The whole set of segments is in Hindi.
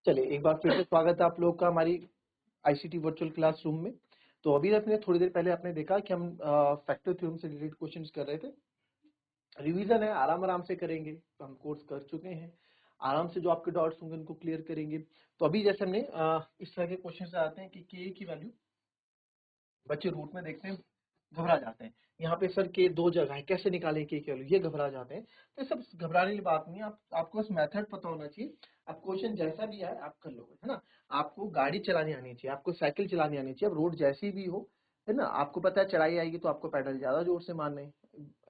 चलिए एक बार फिर से स्वागत है आप लोग का हमारी आईसीटी वर्चुअल क्लासरूम में। तो अभी आपने थोड़ी देर पहले आपने देखा कि हम फैक्टर थ्योरम से रिलेटेड क्वेश्चंस कर रहे थे। रिवीजन है, आराम आराम से करेंगे, तो हम कोर्स कर चुके हैं। आराम से जो आपके डाउट्स होंगे उनको क्लियर करेंगे। तो अभी जैसे हमने इस तरह के क्वेश्चन आते हैं कि के की वैल्यू बच्चे रूट में देखते हैं, घबरा जाते हैं। यहाँ पे सर के दो जगह है, कैसे निकालें के वैल्यू, ये घबरा जाते हैं। तो सब घबराने की बात नहीं है, आपको बस मेथड पता होना चाहिए। अब क्वेश्चन जैसा भी आए आप कर लोगे, है ना। आपको गाड़ी चलानी आनी चाहिए, आपको साइकिल चलानी आनी चाहिए। अब रोड जैसी भी हो, है ना, आपको पता है चढ़ाई आएगी तो आपको पैडल ज्यादा जोर से मारने हैं।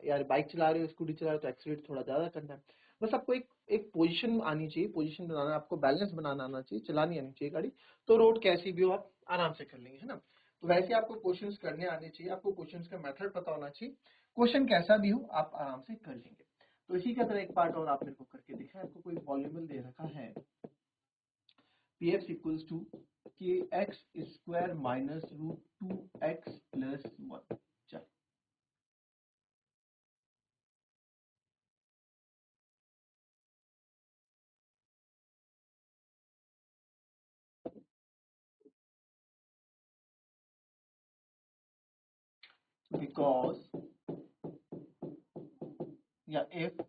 यार बाइक चला रहे हो, स्कूटी चला रहे हो तो एक्सीलेटर थोड़ा ज्यादा करना है। बस आपको एक पोजीशन आनी चाहिए, पोजीशन बनाना, आपको बैलेंस बनाना आना चाहिए, चलानी आनी चाहिए गाड़ी। तो रोड कैसी भी हो आप आराम से कर लेंगे, है ना। तो वैसे आपको क्वेश्चंस करने आने चाहिए, आपको क्वेश्चंस का मेथड पता होना चाहिए। क्वेश्चन कैसा भी हो आप आराम से कर लेंगे। तो इसी का तरह एक पार्ट और आप मेरे को करके दिखा, आपको कोई पॉलिनोमियल दे रखा है px equals to k x square minus root 2x plus 1। चल बिकॉज या इफ,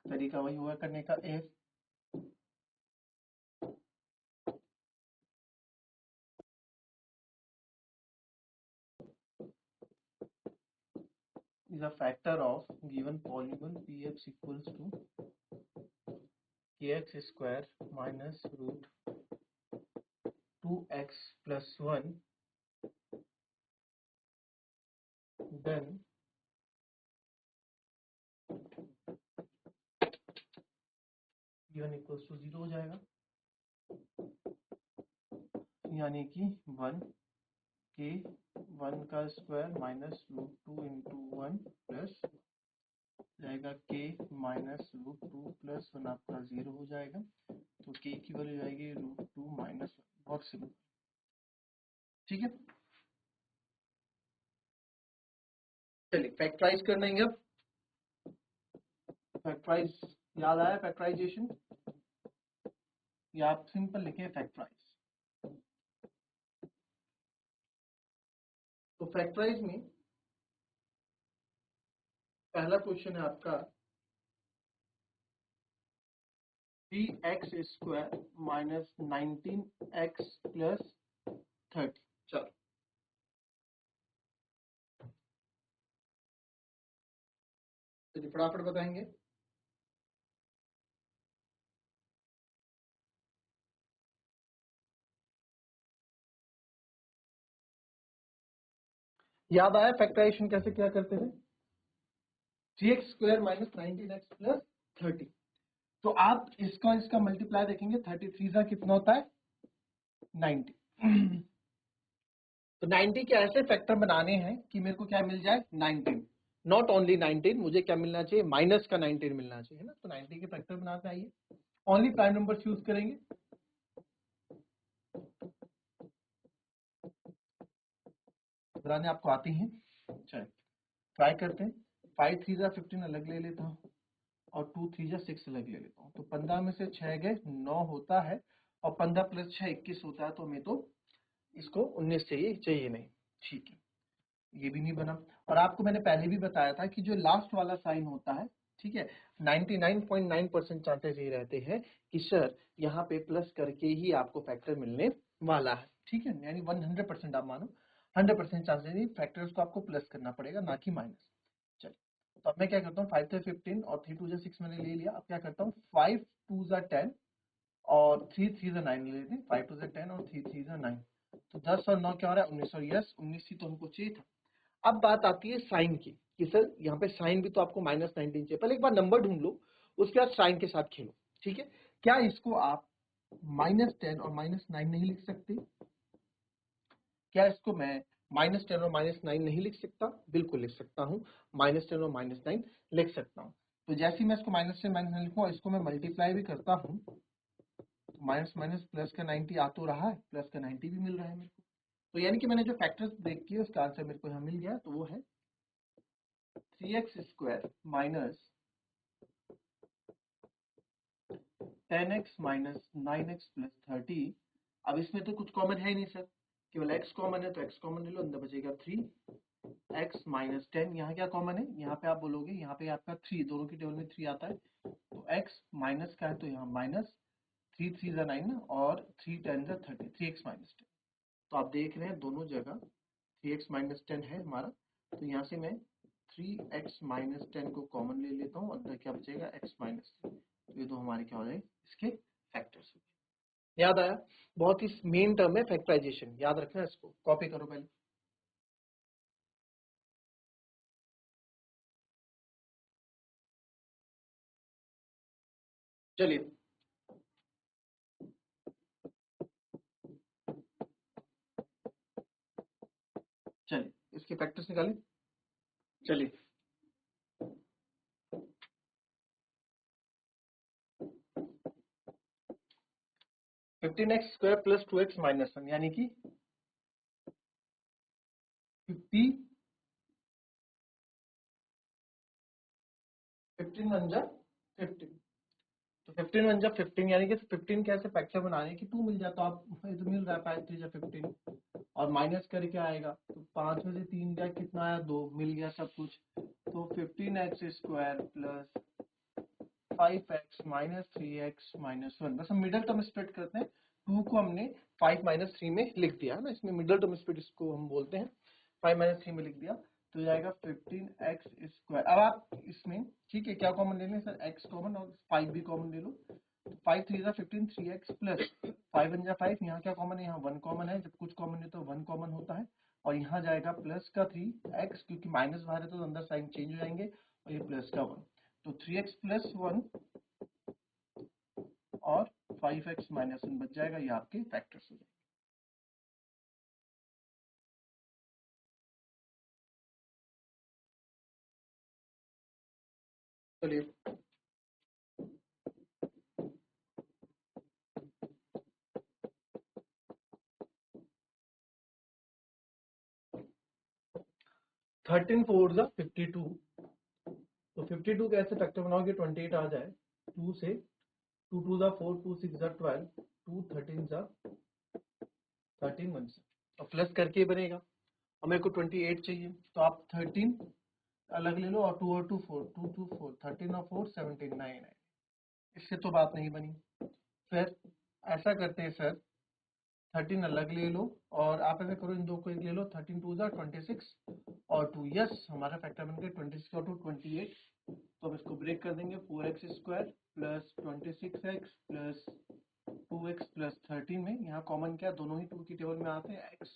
तरीका वही हुआ करने का, if is a factor of given polynomial px equals to kx square minus root 2x plus 1, then given equals to 0 हो जाएगा। यानी कि 1 के 1 का square minus root 2 into 1 plus जाएगा के माइनस रूट 2 प्लस 1 आपका 0 हो जाएगा। तो के की वैल्यू जाएगी रूट 2 माइनस 1। बहुत सिंपल, ठीक है। चलिए फैक्टराइज कर लेंगे अब। फैक्टराइज याद आया, फैक्टराइजेशन, या आप सिंपल लिखें फैक्टराइज। तो फैक्टराइज में पहला क्वेश्चन है आपका 3x square minus 19x plus 30। चलो तो फटाफट बताएंगे। याद आया फैक्टराइजेशन कैसे क्या करते थे? 3x square minus 19x plus 30। तो आप इसका मल्टीप्लाई देखेंगे, 33 का कितना होता है 90। तो 90 के ऐसे फैक्टर बनाने हैं कि मेरे को क्या मिल जाए 19, नॉट ओनली 19, मुझे क्या मिलना चाहिए माइनस का 19 मिलना चाहिए, है ना। तो 90 के फैक्टर बनाते आइए, ओनली प्राइम नंबर यूज करेंगे। बनाने आपको आती हैं, चलिए ट्राई करते हैं। 5 3 जा 15 अलग ले लेता हूँ और 2 3 जा 6 अलग ले लेता हूँ। तो 15 में से 6 गए 9 होता है, और 15 प्लस 6 21 होता है। तो हमें तो इसको 19 चाहिए नहीं, ठीक है, ये भी नहीं बना। और आपको मैंने पहले भी बताया था कि जो लास्ट वाला साइन होता है, ठीक है, 99.9% चांसेस ये रहते हैं कि सर यहाँ पे प्लस करके ही आपको फैक्टर मिलने वाला है, ठीक है। यानी 100% आप मानो 100% चांसेस ही फैक्टर्स को आपको प्लस करना पड़ेगा, ना कि माइनस। चलिए तो अब मैं क्या करता हूँ, 5 से 15 और 3 2 6 मैंने ले लिया। अब क्या करता हूँ, 5 2 10 और 3 3 9 ले लेते हैं। 5 2 10 और 3 3 9, तो 10 और 9 क्या हो रहा है 19। और यस 19 ही तो हमको चाहिए था। अब बात आती है साइन की, कि सर यहाँ पे साइन भी तो आपको माइनस 19 चाहिए। पहले एक बार नंबर ढूंढ लो, उसके बाद साइन के साथ खेलो, ठीक है। क्या इसको आप -10 और -9 नहीं लिख सकते? क्या इसको मैं -10 और -9 नहीं लिख सकता? बिल्कुल लिख सकता हूँ, -10 और -9 लिख सकता हूँ। तो जैसे ही मैं इसको -10 -9 लिखूँ, इसको मैं मल्टीप्लाई भी करता हूँ, तो माइनस माइनस प्लस का 90 आ तो रहा है, प्लस का 90 भी मिल रहा है मेरे को। तो यानी कि मैंने जो फैक्टर्स ब्रेक किए उसका आंसर मेरे को यहाँ मिल गया। तो वो है 3x square minus 10x minus 9x plus 30। अब इसमें तो कुछ कॉमन है ही नहीं सर, केवल x कॉमन है, तो x कॉमन ले लो, अंदर बचेगा 3x माइनस 10। यहाँ क्या कॉमन है, यहाँ पे आप बोलोगे, यहाँ पे आपका 3, दोनों की टेबल में 3 आता है, तो x माइनस का है तो यहाँ माइनस 3 3 जा 9 और 3 10 जा 30, 3x माइनस 10। तो आप देख रहे हैं दोनों जगह 3x माइनस 10 है हमारा, तो यहाँ से मैं 3x माइनस 10 को कॉमन ले लेता हूँ, अंदर क्या बचेगा x माइनस 3। तो ये दो हमारे क्या हो जाए, इसके फैक्टर्स। याद आया, बहुत ही मेन टर्म है फैक्टराइजेशन, याद रखना इसको, कॉपी करो पहले। चलिए चलिए इसके फैक्टर्स निकालें। चलिए 15x square plus 2x minus 1 यानी कि 50, 15 वन जा 15, तो 15 वन जा 15 यानी कि 15 कैसे फैक्टर बनाने की 2 मिल जाता, आप ये तो मिल रहा है 5 3 जा 15 और माइनस करके आएगा, तो 5 में से 3 गया कितना आया 2, मिल गया सब कुछ। तो 15x square plus 5x minus 3x minus 1, बस हम मिडल टर्म स्प्लिट करते हैं, 2 को हमने 5 माइनस 3 में लिख दिया है ना, इसमें मिडल टर्म स्प्लिट इसको हम बोलते हैं, 5 माइनस 3 में लिख दिया, तो जाएगा 15x स्क्वायर। अब आप इसमें ठीक है क्या कॉमन ले लें सर, x कॉमन और 5 भी कॉमन ले लो, तो 5 3 जा 15, 3x प्लस 5 1 जा 5, यहाँ क्या कॉमन है, यहाँ 1 कॉमन है, जब कुछ कॉमन है तो 1 कॉमन होता है, और यहाँ जाएगा प्लस का 3x, क्योंकि माइनस बाहर है तो अंदर साइन चेंज हो जाएंगे, और ये प्लस का 1, तो 3x प्लस 1 और 5x माइनस 1 बच जाएगा, ये आपके फैक्टर्स हो जाएंगे। चलिए 13 4 जा 52, तो 52 कैसे फैक्टर बनाओगे, 28 आ जाए 2 से, 2 2 जा 4, 2 6 जा 12, 2 13 जा 13 1 से, और प्लस करके ही बनेगा, और मेरे को 28 चाहिए, तो आप 13 अलग ले लो, और 2 और 2 4, 2 2 4, 13 और 4 17 9 9, इससे तो बात नहीं बनी। फिर ऐसा करते हैं सर, 13 अलग ले लो, और आप ऐसा करो, इन दो को एक ले लो, 13 2 जा 26 और 2, यस हमारा फैक्टर बन गया 26 और 2 28। तो अब इसको ब्रेक कर देंगे, 4x square plus 26x plus 2x plus 13 में, यहाँ कॉमन क्या, दोनों ही 2 की टेबल में आते हैं, x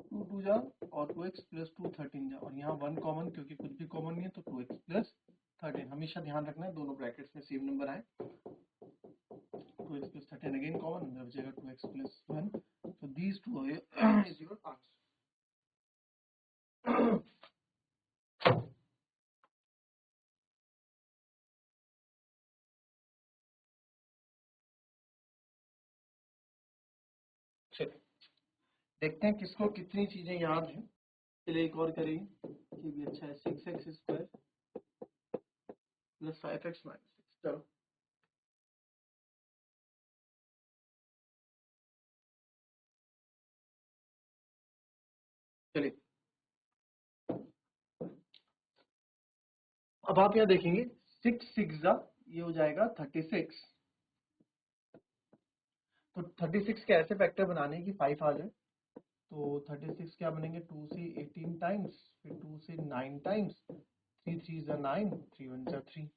2 2 जा और 2x प्लस 2 13 जा, और यहाँ 1 कॉमन, क्योंकि कुछ भी कॉमन नहीं है, तो 2x प्लस 13, हमेशा ध्यान रखना है दोनों ब्रैकेट्स में सेम नंबर आए, 2x plus 13 again common, अंदर बचेगा 2x plus 1, so these two is your answer. चलिए देखते हैं किसको कितनी चीजें याद हैं, चलिए एक और करेंगे, ये भी अच्छा है, 6x square plus 5x minus 6, चलो चलिए, अब आप यहाँ देखेंगे 6 6 जा, ये हो जाएगा 36, तो 36 के ऐसे फैक्टर बनाने की 5 आ जाए, तो 36 क्या बनेंगे, 2 से 18 टाइम्स, फिर 2 से 9 टाइम्स, 3 3 जा 9, 3 1 जा 3,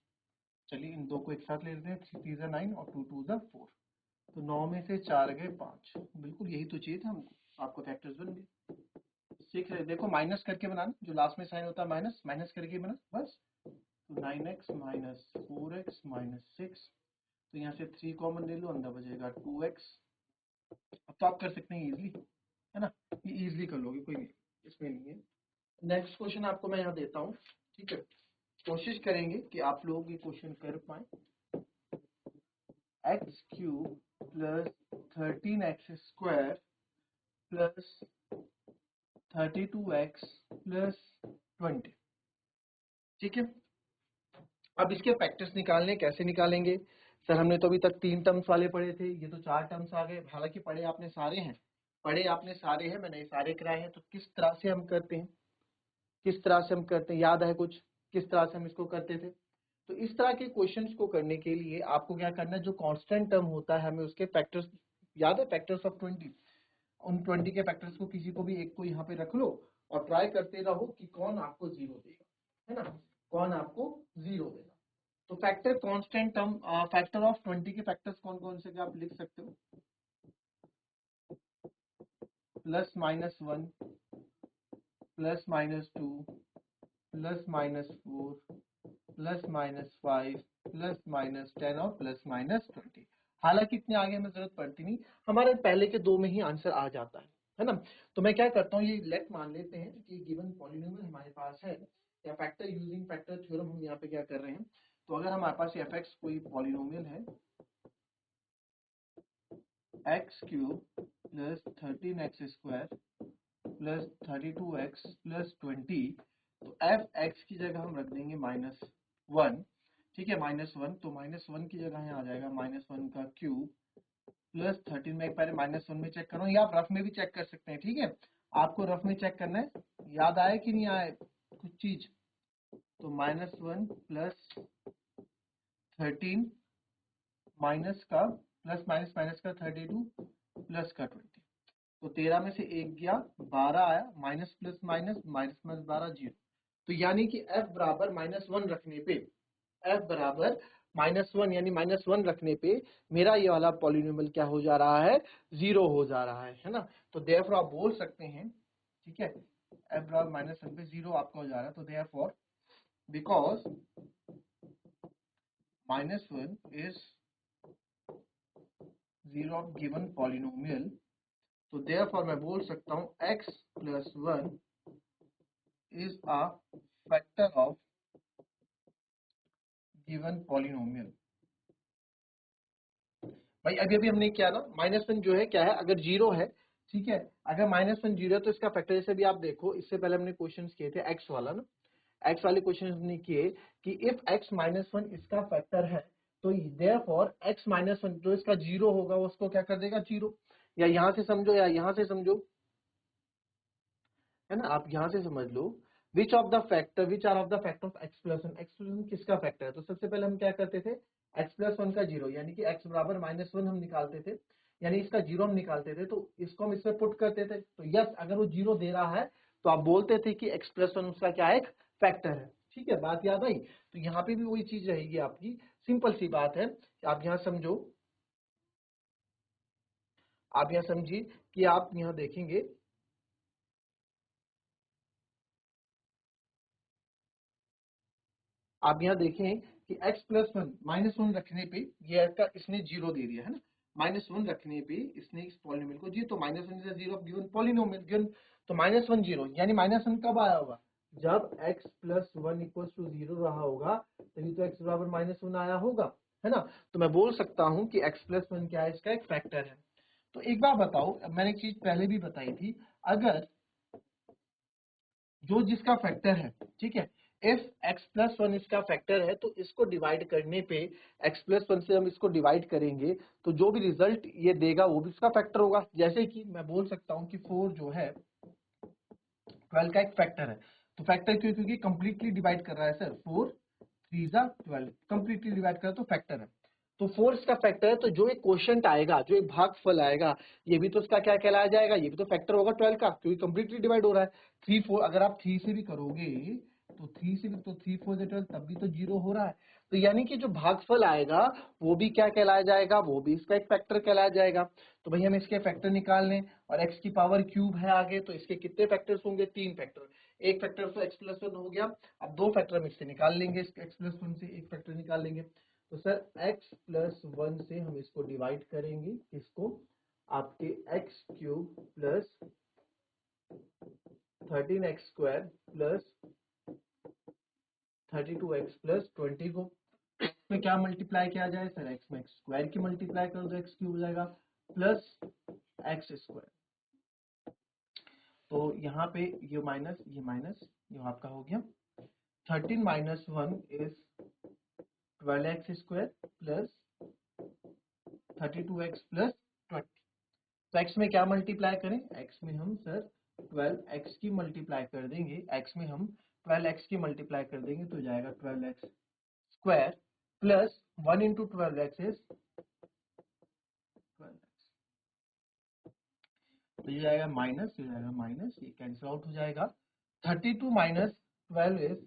चलिए इन दो को एक साथ ले लेते हैं, 3 3 जा 9 और 2 2 जा 4, तो 9 में से 4 गए 5, बिल्कुल यही तो चाहिए था हमको, आपको फैक्टर्स बन गए। 6 देखो माइनस करके बनाना, जो लास्ट में साइन होता है माइनस, माइनस करके बना बस, तो 9x माइनस 4x माइनस 6, तो यहाँ से 3 कॉमन ले लो, अंदर बचेगा 2x, अब तो आप कर सकते हैं इजीली, है ना, ये इजीली कर लोगे, कोई नहीं इसमें नहीं है। नेक्स्ट क्वेश्चन आपको मैं यहाँ देता हूँ, ठीक है, कोशिश करेंगे कि आप लोग ये क्वेश्चन कर पाए, x cube plus 13x square plus 32x plus 20, ठीक है। अब इसके फैक्टर्स निकालने, कैसे निकालेंगे, सर हमने तो अभी तक 3 टर्म्स वाले पढ़े थे, ये तो 4 टर्म्स आ गए। हालांकि पढ़े आपने सारे हैं, मैंने ये सारे कराए हैं। तो किस तरह से हम करते हैं, याद है कुछ किस तरह से हम इसको करते थे? तो इस तरह के क्वेश्चंस को करने के लिए आपको क्या करना है, जो कांस्टेंट टर्म होता है हमें उसके फैक्टर्स, याद है फैक्टर्स ऑफ 20, उन 20 के फैक्टर्स को किसी को भी एक को यहाँ पे रख लो और ट्राई करते रहो कि कौन आपको 0 देगा, है ना, कौन आपको 0 देगा। तो factor constant term, factor of 20 के फैक्टर्स कौन कौन से आप लिख सकते हो? +-1, +-2, +-4, +-5, +-10 और +-20। हालांकि इतने आगे हमें जरूरत पड़ती नहीं, हमारे पहले के 2 में ही आंसर आ जाता है ना। तो मैं क्या करता हूँ, ये लेट मान लेते हैं कि गिवन पॉलिनोमियल हमारे पास है, या फैक्टर यूजिंग फैक्टर थ्योरम हम यहाँ पे क्या कर रहे हैं। तो अगर हमारे पास fx कोई पॉलिनोमियल है, x³ + 13x² + 32x + 20, तो fx की जगह हम रख देंगे -1, ठीक है, -1। तो -1 की जगह यहाँ आ जाएगा -1 का क्यूब + 13, में पहले -1 में चेक करो, या आप रफ में भी चेक कर सकते हैं, ठीक है। आपको रफ में चेक करना है, याद आए कि नहीं आए कुछ चीज। तो -1 + 13 माइनस का प्लस माइनस का 32 प्लस का 20, तो 13 में से 1 गया, 12 आया, माइनस प्लस माइनस 12 0। तो यानी कि f बराबर -1 रखने पे, यानी -1 रखने पे मेरा ये वाला पॉलिनोमियल क्या हो जा रहा है, 0 हो जा रहा है ना। तो देयरफॉर आप बोल सकते हैं, ठीक है, f बराबर -1 पे 0 आपका हो जा रहा है। तो therefore because -1 is 0 of given polynomial, तो देयरफॉर मैं बोल सकता हूं x + 1 is a factor of given polynomial. भाई अभी अभी हमने क्या ना, -1 जो है क्या है, अगर 0 है, ठीक है, अगर -1 0 है तो इसका फैक्टर, जैसे भी आप देखो, इससे पहले हमने क्वेश्चन किए थे x वाला ना, x वाले क्वेश्चन हमने किए कि इफ x -1 इसका फैक्टर है, तो देयरफॉर x -1 जो इसका 0 होगा उसको क्या कर देगा 0, या यहां से समझो या यहां से समझो, है ना, आप यहां से समझ लो। Which are of the factor of x+1 किसका फैक्टर है। तो सबसे पहले हम क्या करते थे, x+1 का 0, यानी कि x बराबर -1 हम निकालते थे, यानी इसका 0 हम निकालते थे, तो इसको हम इसमें पुट करते थे। तो यस, अगर वो 0 दे रहा है तो आप बोलते थे कि x+1 उसका क्या एक फैक्टर है, ठीक है, बात याद आई। तो यहाँ पे भी वही चीज रहेगी आपकी, सिंपल सी बात है। आप यहाँ समझो, आप यहाँ समझिए कि आप यहाँ देखेंगे, आप यहाँ देखें कि x+1 -1 रखने पे ये का इसने 0 दे दिया है ना, -1 रखने पे इसने इस पॉलिनोमियल को 0, तो -1 is 0 of given polynomial given, तो -1 0, यानी -1 कब आया होगा, जब x+1 = 0 रहा होगा, तभी तो x बराबर -1 आया होगा, है ना। तो मैं बोल सकता हूँ कि x+1 क्या है, इसका एक फैक्टर है। तो एक बार बताओ, मैंने एक चीज पहले भी बताई थी, अगर जो जिसका फैक्टर है, ठीक है, इफ x+1 इसका फैक्टर है, तो इसको डिवाइड करने पे, x+1 से हम इसको डिवाइड करेंगे, तो जो भी रिजल्ट ये देगा वो भी इसका फैक्टर होगा। जैसे कि मैं बोल सकता हूँ कि 4 जो है 12 का एक फैक्टर है। तो फैक्टर क्यों, क्योंकि कंप्लीटली डिवाइड कर रहा है सर, 4 3 12, कंप्लीटली डिवाइड कर रहा है, तो फैक्टर है। तो 4 इसका फैक्टर है, तो जो एक क्वोशिएंट आएगा, जो एक भागफल आएगा, ये भी तो इसका क्या कहलाया जाएगा, ये भी तो फैक्टर होगा 12 का, क्योंकि कंप्लीटली डिवाइड हो रहा है। 3 4, अगर आप 3 से भी करोगे, तो 3 से भी, तो 3 4 से 12, तब भी तो 0 हो रहा है। तो यानी कि जो भागफल आएगा वो भी क्या कहलाया जाएगा, वो भी इसका एक फैक्टर कहलाया जाएगा। तो भाई हम इसके फैक्टर निकाल लें, और x की पावर क्यूब है आगे, तो इसके कितने फैक्टर्स होंगे, 3 फैक्टर। एक फैक्टर तो x+1 हो गया, अब 2 फैक्टर हम इससे निकाल लेंगे, x+1 से एक फैक्टर निकाल लेंगे। तो सर x+1 से हम इसको डिवाइड करेंगे, इसको आपके x³ plus 13x² plus 32x plus 20 को में क्या मल्टीप्लाई किया जाए सर, x में x² की मल्टीप्लाई कर दो, x³ हो जाएगा प्लस x²। तो यहाँ पे ये माइनस ये आपका हो गया, 13 - 1 is 12x² plus 32x plus 20। तो x में क्या मल्टीप्लाई करें, x में हम सर 12x की मल्टीप्लाई कर देंगे, x में हम 12x की मल्टीप्लाई कर देंगे तो जाएगा 12x square plus 1 into 12x is 12x, तो ये जाएगा माइनस, ये जाएगा माइनस, ये कैंसिल आउट हो जाएगा। 32 minus 12 is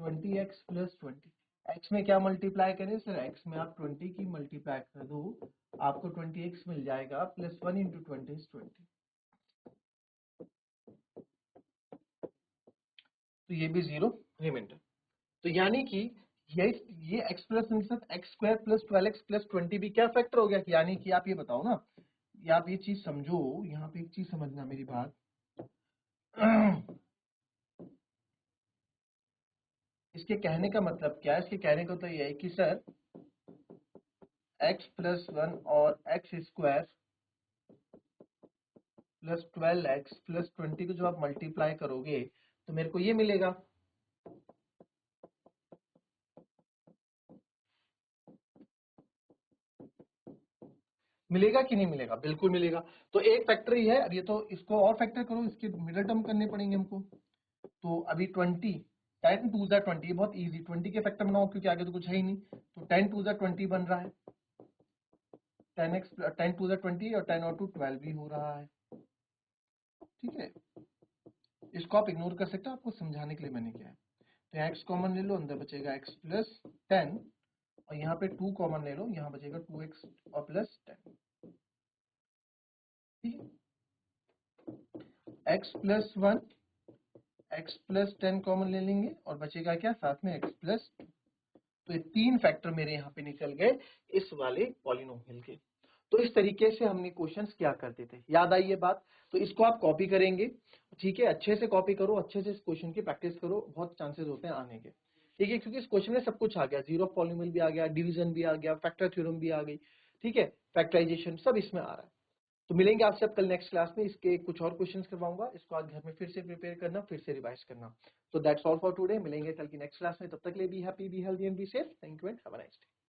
20x plus 20। x में क्या मल्टीप्लाई करें सर, x में आप 20 की मल्टीप्लाई कर दो, आपको 20x मिल जाएगा प्लस 1 इंटू 20 इज 20। तो ये भी जीरो रिमाइंडर। तो यानी कि ये x plus x square plus 12x plus 20 भी क्या फैक्टर हो गया, यानी कि आप ये बताओ ना, या आप ये चीज समझो, यहाँ पे एक चीज समझना मेरी बात। इसके कहने का मतलब क्या है, इसके कहने का तो ये है कि सर x प्लस 1 और x square plus 12x plus 20 को जब आप मल्टीप्लाई करोगे तो मेरे को ये मिलेगा। मिलेगा कि नहीं मिलेगा, बिल्कुल मिलेगा। तो एक फैक्टर ही है, अब ये तो इसको और फैक्टर करो, इसके मिडिल टर्म करने पड़ेंगे हमको। तो अभी 20 10 टू ज़ा 20 बहुत इजी, 20 के फैक्टर बनाओ क्योंकि आगे तो कुछ है ही नहीं। तो 10 टू ज़ा 20 बन रहा है, 10x 10 टू ज़ा 20 और 10 और 2 12 भी हो रहा है। ठीक है, इसको आप इग्नोर कर सकते हो, आपको समझाने के लिए मैंने किया है। तो यहाँ x कॉमन ले लो, अंदर बचेगा x प्लस 10 और यहाँ पे 2 कॉमन ले लो, यहाँ बचेगा 2x और प्लस 10। ठीक है, x plus 1 x plus 10 common ले लेंगे और बचेगा क्या साथ में x प्लस 2। तो ये तीन फैक्टर मेरे यहाँ पे निकल गए इस वाले पॉलिनोमियल के। तो इस तरीके से हमने क्वेश्चंस क्या करते थे, याद आई ये बात। तो इसको आप कॉपी करेंगे, ठीक है, अच्छे से कॉपी करो, अच्छे से इस क्वेश्चन की प्रैक्टिस करो, बहुत चांसेस होते हैं आने के। ठीक है, क्योंकि इस क्वेश्चन में सब कुछ आ गया, जीरो पॉलिनोमियल भी आ गया, डिवीजन भी आ गया, फैक्टर थ्योरम भी आ गई, ठीक है, फैक्टराइजेशन सब इसमें आ रहा है। तो मिलेंगे आपसे अब कल नेक्स्ट क्लास में, इसके कुछ और क्वेश्चंस करवाऊंगा, इसको आज घर में फिर से प्रिपेयर करना, फिर से रिवाइज करना। तो दैट्स ऑल फॉर टुडे, मिलेंगे कल की नेक्स्ट क्लास में, तब तक के लिए be happy, be healthy and be safe. Thank you and have a nice day.